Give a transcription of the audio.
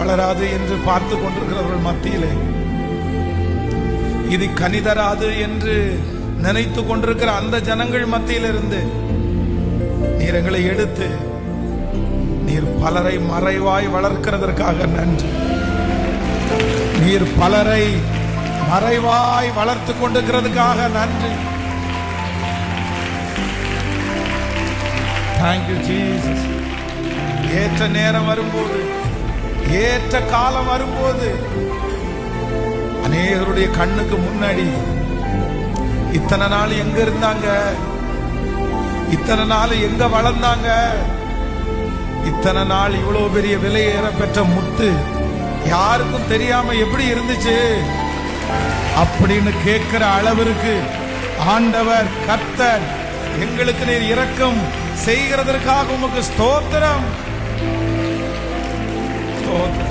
வளராது என்று பார்த்து கொண்டிருக்கிறவர்கள் மத்தியிலே, இது கனிதராது என்று நினைத்து கொண்டிருக்கிற அந்த ஜனங்கள் மத்தியிலிருந்து நீர் எங்களை எடுத்து நீர் பலரை மறைவாய் வளர்க்கிறதற்காக நன்றி. நீர் பலரை மறைவாய் வளர்த்து கொண்டிருக்கிறதுக்காக நன்றி. Thank you Jesus. ஏற்ற நேரம் வரும்போது, ஏற்ற காலம் வரும்போது அநேகருடைய கண்ணுக்கு முன்னாடி இத்தனை நாள் எங்க இருந்தாங்க, இத்தனை நாள் எங்க வளர்ந்தாங்க, இத்தனை நாள் இவ்வளவு பெரிய விலையேற பெற்ற முத்து யாருக்கும் தெரியாம எப்படி இருந்துச்சு அப்படின்னு கேட்கிற அளவிற்கு ஆண்டவர் கர்த்தர் எங்களுக்கு நீர் இரக்கம் செய்கிறதற்காக உமக்கு ஸ்தோத்திரம். ஸ்தோத்திரம்.